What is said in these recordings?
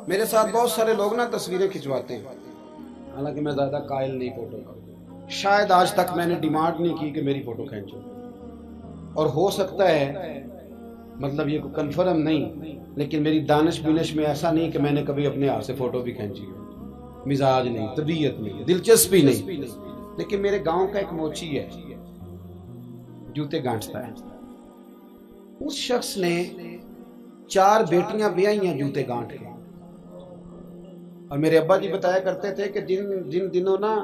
میرے ساتھ بہت سارے لوگ نا تصویریں کھنچواتے ہیں، حالانکہ میں زیادہ قائل نہیں فوٹو کا، شاید آج تک میں نے ڈیمانڈ نہیں کی کہ میری فوٹو کھینچو، اور ہو سکتا ہے مطلب یہ کنفرم نہیں، لیکن میری دانش بینش میں ایسا نہیں کہ میں نے کبھی اپنے ہاتھ سے فوٹو بھی کھینچی ہو، مزاج نہیں، طبیعت نہیں، دلچسپی نہیں۔ لیکن میرے گاؤں کا ایک موچی ہے، جوتے گانٹتا ہے، اس شخص نے 4 بیٹیاں بیائی ہیں جوتے گانٹ کے، اور میرے ابا جی بتایا کرتے تھے کہ جن دنوں نا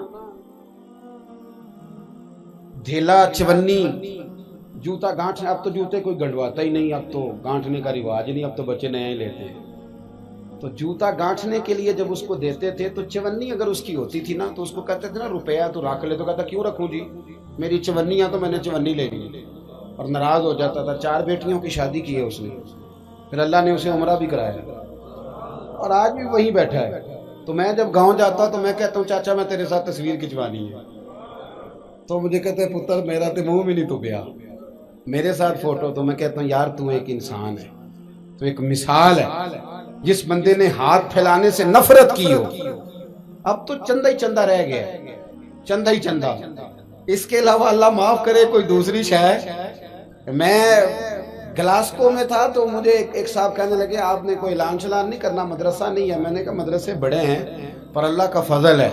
دھیلا چونی جوتا گانٹنے، اب تو جوتے کوئی گنڈواتا ہی نہیں، اب تو گانٹنے کا رواج نہیں، اب تو بچے نئے لیتے ہیں، تو جوتا گانٹنے کے لیے جب اس کو دیتے تھے تو چونی اگر اس کی ہوتی تھی نا تو اس کو کہتے تھے نا روپیہ تو رکھ لے، تو کہتا کیوں رکھوں جی، میری چونیاں تو میں نے چونی لے لی، اور ناراض ہو جاتا تھا۔ 4 بیٹیوں کی شادی کی ہے اس نے، پھر اللہ نے اسے عمرہ بھی کرایا، اور آج بھی وہیں بیٹھا ہے۔ تو میں جب گاؤں جاتا تو میں کہتا ہوں چاچا میں تیرے ساتھ تصویر کھنچوانی ہے، تو مجھے کہتے ہیں پتر میرا تو منہ بھی نہیں تو گیا میرے ساتھ فوٹو، تو میں کہتا ہوں یار تو ایک انسان ہے، تو ایک مثال ہے، جس بندے نے ہاتھ پھیلانے سے نفرت کی ہو، اب تو چندہ ہی چندہ رہ گیا، چندہ ہی چندہ، اس کے علاوہ اللہ معاف کرے کوئی دوسری شے۔ میں گلاسکو میں تھا تو مجھے ایک صاحب کہنے لگے آپ نے کوئی اعلان چلان نہیں کرنا، مدرسہ نہیں ہے؟ میں نے کہا مدرسے بڑے ہیں پر اللہ کا فضل ہے،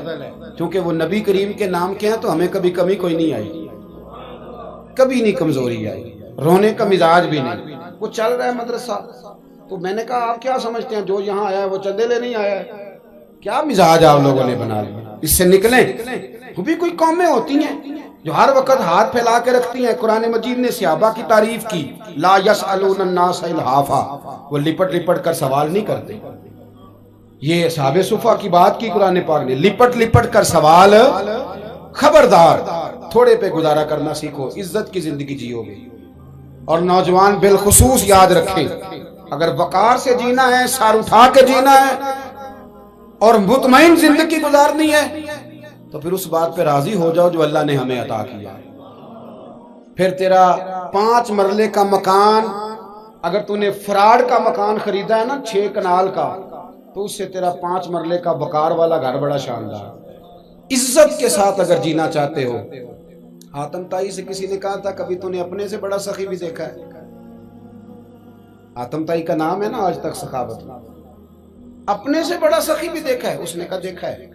کیونکہ وہ نبی کریم کے نام کے ہیں تو ہمیں کبھی کمی کوئی نہیں آئی، کبھی نہیں کمزوری آئی، رونے کا مزاج بھی نہیں، وہ چل رہا ہے مدرسہ۔ تو میں نے کہا آپ کیا سمجھتے ہیں جو یہاں آیا ہے وہ چندے لے نہیں آیا ہے؟ کیا مزاج آپ لوگوں نے بنا لیا، اس سے نکلیں۔ وہ بھی کوئی قومیں ہوتی ہیں جو ہر وقت ہاتھ پھیلا کے رکھتی ہیں۔ قرآن مجید نے صحابہ کی تعریف کی، لا یسألون الناس الحافا، وہ لپٹ لپٹ کر سوال نہیں کرتے۔ یہ اصحاب صفا کی بات کی قرآن پاک نے، لپٹ لپٹ کر سوال، خبردار تھوڑے پہ گزارا کرنا سیکھو، عزت کی زندگی جیو گے۔ اور نوجوان بالخصوص یاد رکھیں، اگر وقار سے جینا ہے، سار اٹھا کے جینا ہے اور مطمئن زندگی گزارنی ہے تو پھر اس بات پہ راضی ہو جاؤ جو اللہ نے ہمیں عطا کیا ہے۔ پھر تیرا 5 مرلے کا مکان، اگر تو نے فراڈ کا مکان خریدا ہے نا 6 کنال کا، تو اس سے تیرا 5 مرلے کا وقار والا گھر بڑا شاندار۔ عزت کے ساتھ اگر جینا چاہتے ہو، حاتم طائی سے کسی نے کہا تھا کبھی تو نے اپنے سے بڑا سخی بھی دیکھا ہے؟ حاتم طائی کا نام ہے نا آج تک سخاوت میں، اپنے سے بڑا سخی بھی دیکھا ہے؟ اس نے کہا دیکھا ہے۔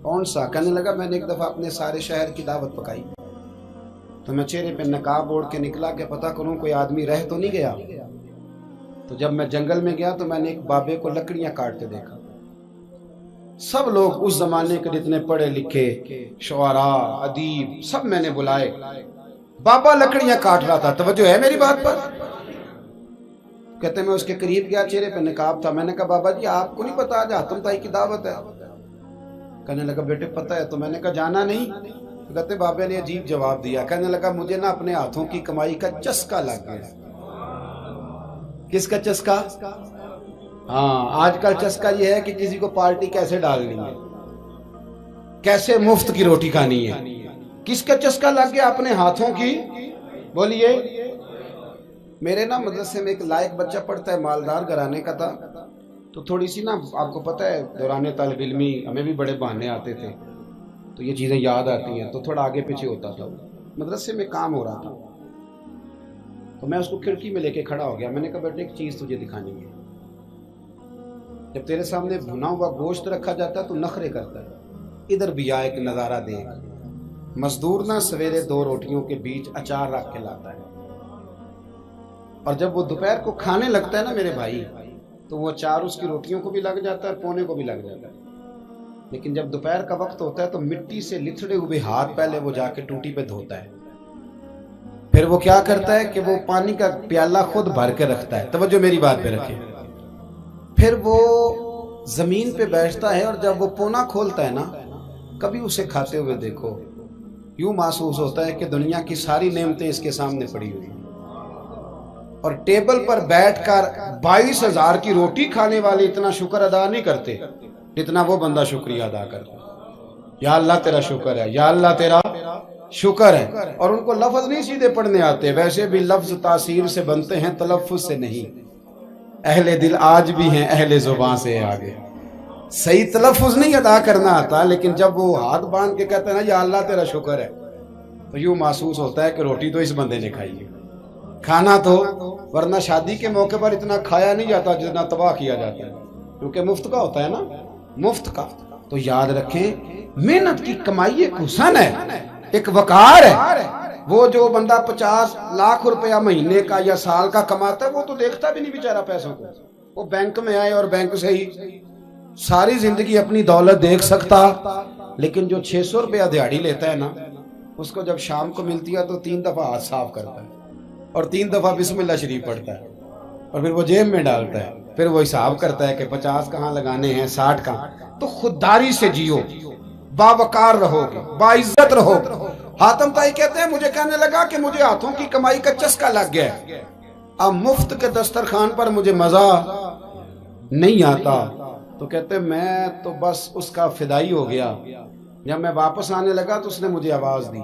کون سا؟ کہنے لگا میں نے ایک دفعہ اپنے سارے شہر کی دعوت پکائی تو میں چہرے پہ نقاب اوڑھ کے نکلا کہ پتہ کروں کوئی آدمی رہ تو نہیں گیا۔ تو جب میں جنگل میں گیا تو میں نے ایک بابے کو لکڑیاں کاٹتے دیکھا۔ سب لوگ اس زمانے کے جتنے پڑھے لکھے شعراء ادیب سب میں نے بلائے، بابا لکڑیاں کاٹ رہا تھا، توجہ ہے میری بات پر؟ کہتے میں اس کے قریب گیا، چہرے پہ نقاب تھا، میں نے کہا بابا جی آپ کو نہیں پتا آج حاتم طائی کی دعوت ہے؟ کہنے لگا بیٹے پتہ ہے، تو میں نے کہا جانا نہیں؟ کہتے بابے نے عجیب جواب دیا، کہنے لگا مجھے نا اپنے ہاتھوں کی کمائی کا چسکا لگ گیا۔ کس کا چسکا؟ ہاں آج کل چسکا یہ ہے کہ کسی کو پارٹی کیسے ڈالنی ہے، کیسے مفت کی روٹی کھانی ہے۔ کس کا چسکا لگ گیا؟ اپنے ہاتھوں کی۔ بولیے۔ میرے نا مدرسے میں ایک لائق بچہ پڑھتا ہے، مالدار گھرانے کا تھا، تو تھوڑی سی نا آپ کو پتہ ہے دوران طالب علمی ہمیں بھی بڑے بہانے آتے تھے تو یہ چیزیں یاد آتی ہیں، تو تھوڑا آگے پیچھے ہوتا تھا۔ مدرسے میں کام ہو رہا تھا تو میں اس کو کھڑکی میں لے کے کھڑا ہو گیا، میں نے کہا بیٹے ایک چیز تجھے دکھانی ہے، جب تیرے سامنے بھنا ہوا گوشت رکھا جاتا ہے تو نخرے کرتا ہے، ادھر بھی آ ایک نظارہ دیکھ۔ مزدور نا سویرے 2 روٹیوں کے بیچ اچار رکھ کے لاتا ہے، اور جب وہ دوپہر کو کھانے لگتا ہے نا میرے بھائی تو وہ اچار اس کی روٹیوں کو بھی لگ جاتا ہے، پونے کو بھی لگ جاتا ہے۔ لیکن جب دوپہر کا وقت ہوتا ہے تو مٹی سے لتھڑے ہوئے ہاتھ پہلے وہ جا کے ٹوٹی پہ دھوتا ہے، پھر وہ کیا کرتا ہے کہ وہ پانی کا پیالہ خود بھر کے رکھتا ہے، توجہ میری بات پہ رکھیں، پھر وہ زمین پہ بیٹھتا ہے اور جب وہ پونا کھولتا ہے نا، کبھی اسے کھاتے ہوئے دیکھو، یوں محسوس ہوتا ہے کہ دنیا کی ساری نعمتیں اس کے سامنے پڑی ہوئی ہیں، اور ٹیبل پر بیٹھ کر 22,000 کی روٹی کھانے والے اتنا شکر ادا نہیں کرتے جتنا وہ بندہ شکریہ ادا کرتا ہے۔ یا اللہ تیرا شکر ہے، یا اللہ تیرا شکر ہے۔ اور ان کو لفظ نہیں سیدھے پڑھنے آتے، ویسے بھی لفظ تاثیر سے بنتے ہیں تلفظ سے نہیں۔ اہل دل آج بھی ہیں اہل زبان سے آگے. صحیح تلفظ نہیں ادا کرنا آتا، لیکن جب وہ ہاتھ باندھ کے کہتے ہیں نا یا اللہ تیرا شکر ہے، تو یوں محسوس ہوتا ہے کہ روٹی تو اس بندے نے کھائی ہے. کھانا تو، ورنہ شادی کے موقع پر اتنا کھایا نہیں جاتا جتنا تباہ کیا جاتا ہے، کیونکہ مفت کا ہوتا ہے نا، مفت کا. تو یاد رکھیں محنت کی کمائی ایک حسن ہے، ایک وقار ہے. وہ جو بندہ 50 لاکھ روپیہ مہینے کا یا سال کا کماتا ہے وہ تو دیکھتا بھی نہیں بیچارہ پیسوں کو. وہ بینک میں آئے اور بینک سے ہی ساری زندگی اپنی دولت دیکھ سکتا، لیکن جو 600 روپیہ دیہاڑی لیتا ہے نا، اس کو جب شام کو ملتی ہے تو 3 دفعہ ہاتھ صاف کرتا ہے اور 3 دفعہ بسم اللہ شریف پڑھتا ہے، اور پھر وہ جیب میں ڈالتا ہے. پھر وہ حساب کرتا ہے کہ 50 کہاں لگانے ہیں، 60 کہاں. تو خودداری سے جیو، باوقار رہو گے، باعزت رہو گے. حاتم طائی کہتے ہیں مجھے کہنے لگا کہ مجھے ہاتھوں کی کمائی کا چسکا لگ گیا ہے، اب مفت کے دسترخوان پر مجھے مزہ نہیں آتا. تو کہتے میں تو بس اس کا فدائی ہو گیا. جب میں واپس آنے لگا تو اس نے مجھے آواز دی.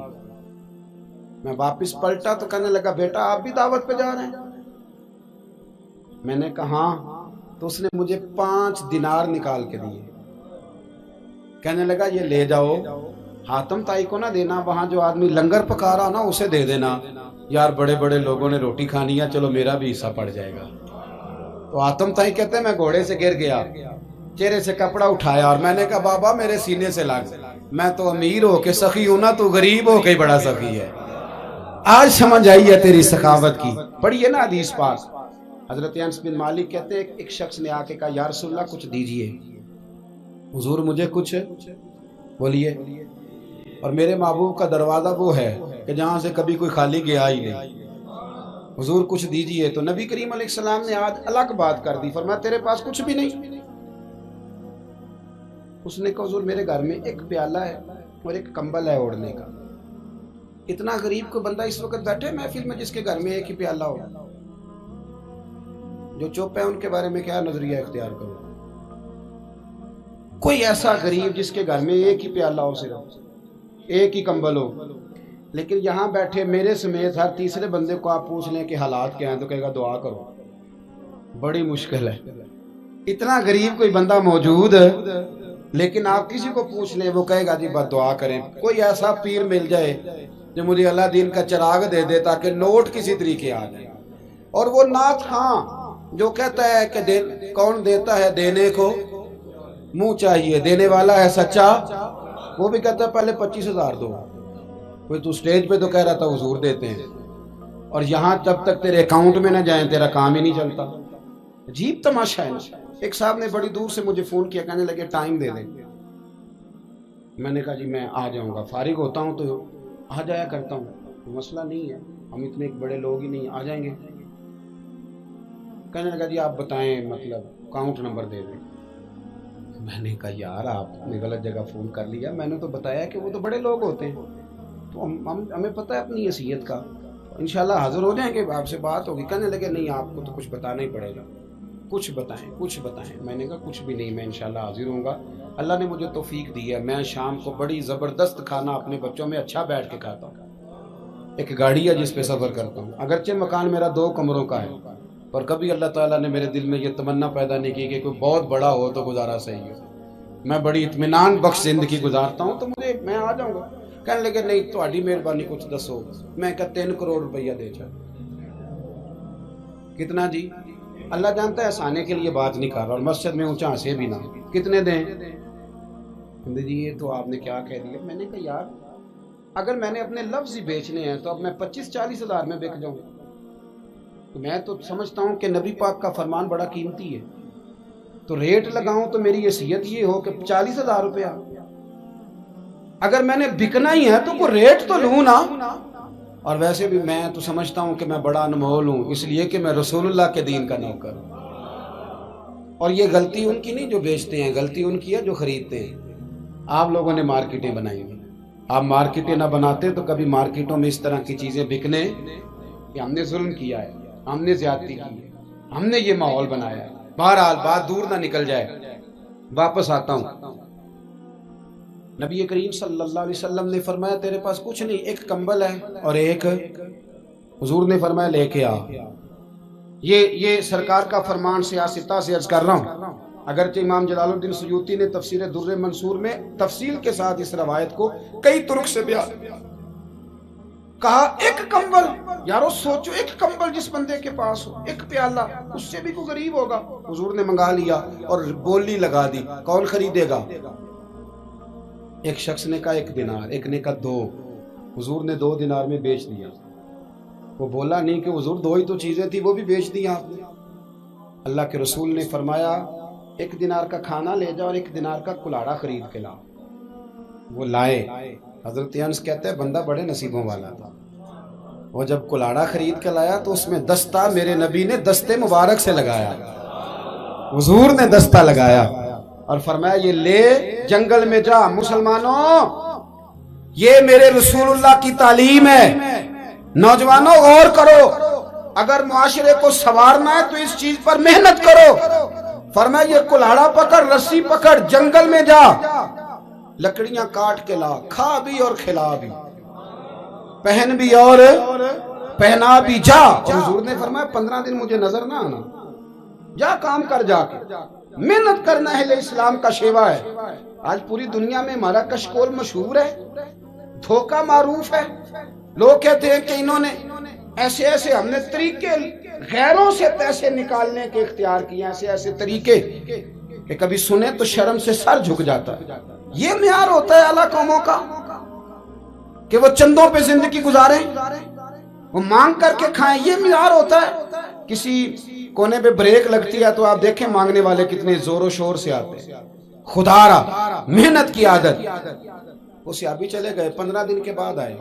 میں واپس پلٹا تو کہنے لگا بیٹا آپ بھی دعوت پہ جا رہے ہیں؟ میں نے کہا ہاں. تو اس نے مجھے 5 دینار نکال کے دیے. کہنے لگا یہ لے جاؤ، حاتم طائی کو نہ دینا، وہاں جو آدمی لنگر پکا رہا نا اسے دے دینا. یار بڑے بڑے لوگوں نے روٹی کھانی ہے، چلو میرا بھی حصہ پڑ جائے گا. تو حاتم طائی کہتے ہیں میں گھوڑے سے گر گیا، چہرے سے کپڑا اٹھایا اور میں نے کہا بابا میرے سینے سے لگ، میں تو امیر ہو کے سخی ہوں نا، تو غریب ہو کے بڑا سخی ہے. آج سمجھ آئی ہے تیری سخاوت کی. پڑھیے نا حدیث پاک. حضرت انس بن مالک کہتے ہیں ایک شخص نے آ کے کہا یا رسول اللہ کچھ دیجئے. حضور مجھے کچھ بولیے. اور میرے محبوب کا دروازہ وہ ہے کہ جہاں سے کبھی کوئی خالی گیا ہی نہیں. حضور کچھ دیجئے. تو نبی کریم علیہ السلام نے آج الگ بات کر دی، فرمایا تیرے پاس کچھ بھی نہیں؟ اس نے کہا حضور میرے گھر میں ایک پیالہ ہے اور ایک کمبل ہے اوڑھنے کا. اتنا غریب کو بندہ اس وقت بیٹھے محفل میں جس کے گھر میں ایک ہی پیالہ ہو. جو چپ ہے ان کے بارے میں کیا نظریہ اختیار کرو؟ کوئی ایسا غریب جس کے گھر میں ایک ہی پیالہ ہو، صرف ایک ہی کمبل ہو. لیکن یہاں بیٹھے میرے سمیت ہر تیسرے بندے کو آپ پوچھ لیں کہ حالات کیا ہیں تو کہے گا دعا کرو. بڑی مشکل ہے. اتنا غریب کوئی بندہ موجود ہے، لیکن آپ کسی کو پوچھ لیں وہ کہے گا جی بس دعا کریں. کوئی ایسا پیر مل جائے جو مجھے اللہ دین کا چراغ دے دے تاکہ نوٹ کسی طریقے آ جائے. اور وہ نعت خاں جو کہتا ہے کہ کون دیتا ہے دینے کو منہ چاہیے، دینے والا ہے سچا، وہ بھی کہتا ہے پہلے 25,000 دو. کوئی تو سٹیج پہ تو کہہ رہا تھا حضور دیتے ہیں، اور یہاں جب تک تیرے اکاؤنٹ میں نہ جائیں تیرا کام ہی نہیں چلتا. عجیب تماشا ہے. ایک صاحب نے بڑی دور سے مجھے فون کیا، کہنے لگے ٹائم دے دیں. میں نے کہا جی میں آ جاؤں گا، فارغ ہوتا ہوں تو آ جایا کرتا ہوں، مسئلہ نہیں ہے، ہم اتنے بڑے لوگ ہی نہیں، آ جائیں گے. کہنے لگا جی آپ بتائیں مطلب اکاؤنٹ نمبر دے دیں. میں نے کہا یار آپ نے غلط جگہ فون کر لیا، میں نے تو بتایا کہ وہ تو بڑے لوگ ہوتے ہیں، تو ہمیں پتہ ہے اپنی حیثیت کا، انشاءاللہ حاضر ہو جائیں گے، آپ سے بات ہوگی. کہنے لگے نہیں آپ کو تو کچھ بتانا ہی پڑے گا، کچھ بتائیں کچھ بتائیں. میں نے کہا کچھ بھی نہیں، میں انشاءاللہ حاضر ہوں گا. اللہ نے مجھے توفیق دی ہے، میں شام کو بڑی زبردست کھانا اپنے بچوں میں اچھا بیٹھ کے کھاتا ہوں. ایک گاڑی ہے جس پہ سفر کرتا ہوں، اگرچہ مکان میرا 2 کمروں کا ہے، پر کبھی اللہ تعالیٰ نے میرے دل میں یہ تمنا پیدا نہیں کی کہ کوئی بہت بڑا ہو تو گزارا صحیح ہو. میں بڑی اطمینان بخش زندگی گزارتا ہوں، تو میں آ جاؤں گا. کہنے لگے نہیں تہاڈی مہربانی کچھ دسو. میں کہا 3 کروڑ روپیہ دے چل. کتنا جی؟ اللہ جانتا ہے ہنسانے کے لیے بات نہیں کر رہا، اور مسجد میں اونچا ہنسے بھی نہ. کتنے دیں؟ جی یہ تو آپ نے کیا کہہ دیا. میں نے کہا یار اگر میں نے اپنے لفظ ہی بیچنے ہیں تو اب میں 25-40 ہزار میں بک جاؤں. میں تو سمجھتا ہوں کہ نبی پاک کا فرمان بڑا قیمتی ہے، تو ریٹ لگاؤں تو میری حیثیت یہ ہو کہ 40,000 روپیہ. اگر میں نے بکنا ہی ہے تو کوئی ریٹ تو لوں نا. اور ویسے بھی میں تو سمجھتا ہوں کہ میں بڑا انمول ہوں، اس لیے کہ میں رسول اللہ کے دین کا نوکر ہوں. اور یہ غلطی ان کی نہیں جو بیچتے ہیں، غلطی ان کی ہے جو خریدتے ہیں. آپ لوگوں نے مارکیٹیں بنائی ہیں، آپ مارکیٹیں نہ بناتے تو کبھی مارکیٹوں میں اس طرح کی چیزیں بکنے کہ ہم نے ظلم کیا ہے، ہم نے زیادتی کی ہے، ہم نے یہ ماحول بنایا ہے. بہرحال بات دور نہ نکل جائے، واپس آتا ہوں. نبی کریم صلی اللہ علیہ وسلم نے فرمایا تیرے پاس کچھ نہیں، ایک کمبل ہے اور ایک. حضور نے فرمایا لے کے آ. یہ سرکار کا فرمان سیاستہ سے عرض کر رہا ہوں. اگرچہ امام جلال الدین سیوطی نے تفسیر در منصور میں تفصیل کے ساتھ اس روایت کو کئی طرق سے بیان کہا. ایک کمبل، یارو سوچو، ایک کمبل جس بندے کے پاس ہو، ایک پیالہ، اس سے بھی کوئی غریب ہوگا. حضور نے منگا لیا اور بولی لگا دی، کون خریدے گا؟ ایک شخص نے کہا 1 دینار، ایک نے کہا 2. حضور نے 2 دینار میں بیچ دیا. وہ بولا نہیں کہ حضور 2 ہی تو چیزیں تھی، وہ بھی بیچ دی آپ نے. اللہ کے رسول نے فرمایا 1 دینار کا کھانا لے جاؤ اور 1 دینار کا کلاڑا خرید کے لاؤ. وہ لائے. حضرت انس کہتے ہیں بندہ بڑے نصیبوں والا تھا. وہ جب کلاڑا خرید کے لایا تو اس میں دستہ میرے نبی نے دستے مبارک سے لگایا. حضور نے دستہ لگایا اور فرمایا یہ لے جنگل میں جا. مسلمانوں، یہ میرے رسول اللہ کی تعلیم ہے. نوجوانوں غور کرو، اگر معاشرے کو سنوارنا ہے تو اس چیز پر محنت کرو. فرمایا یہ کلاڑا پکڑ، رسی پکڑ، جنگل میں جا، لکڑیاں کاٹ کے لا، کھا بھی اور کھلا بھی، پہن بھی اور پہنا بھی، جا. اور حضور نے فرمایا 15 دن مجھے نظر نہ آنا، جا کام کر. جا کے محنت کرنا اہل اسلام کا شیوا ہے. آج پوری دنیا میں ہمارا کشکول مشہور ہے، دھوکہ معروف ہے. لوگ کہتے ہیں کہ انہوں نے ایسے ایسے، ہم نے طریقے غیروں سے پیسے نکالنے کے اختیار کیے، ایسے ایسے طریقے کہ کبھی سنیں تو شرم سے سر جھک جاتا ہے. یہ معیار ہوتا ہے اعلیٰ قوموں کا کہ وہ چندوں پہ زندگی گزاریں، وہ مانگ کر کے کھائیں. یہ معیار ہوتا ہے. کسی کونے پہ بریک لگتی ہے تو آپ دیکھیں مانگنے والے کتنے زور و شور سے آتے ہیں. خدا را محنت کی عادت. وہ صحابی چلے گئے، 15 دن کے بعد آئے.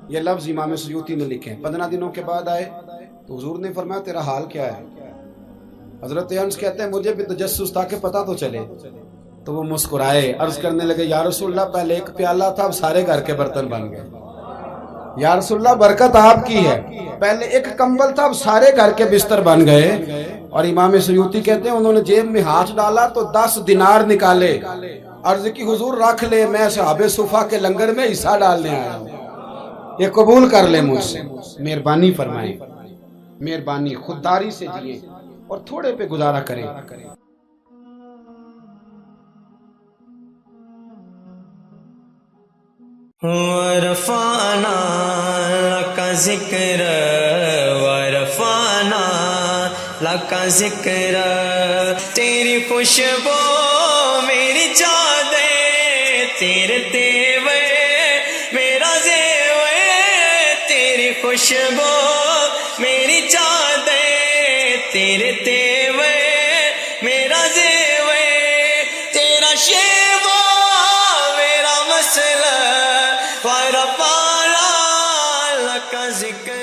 یہ لفظ امام سیوطی نے لکھے. 15 دنوں کے بعد آئے تو حضور نے فرمایا تیرا حال کیا ہے؟ حضرت انس کہتے ہیں مجھے بھی تجسس تھا کہ پتہ تو چلے. تو وہ مسکرائے، عرض کرنے لگے یا رسول اللہ پہلے 1 پیالہ تھا، اب سارے گھر کے برتن بن گئے. یا رسول اللہ برکت آپ کی ہے، پہلے 1 کمبل تھا، اب سارے گھر کے بستر بن گئے. اور امام سیوطی کہتے ہیں انہوں نے جیب میں ہاتھ ڈالا تو 10 دینار نکالے. عرض کی حضور رکھ لے، میں صحابہ صفا کے لنگر میں حصہ ڈالنے آیا ہوں، یہ قبول کر لے مجھ سے. مہربانی فرمائیں، مہربانی، خودداری سے جیئیں اور تھوڑے پہ گزارا کریں. ورفعنا لك ذکر ورفعنا لك ذکر. تیری خوشبو میری چادر، تیرے تیور میرا زیور. تیری خوشبو میری چادر، تیرے تیور میرا زیور. تیرا شیوا میرا مسئلہ، ورفعنا لك ذکر.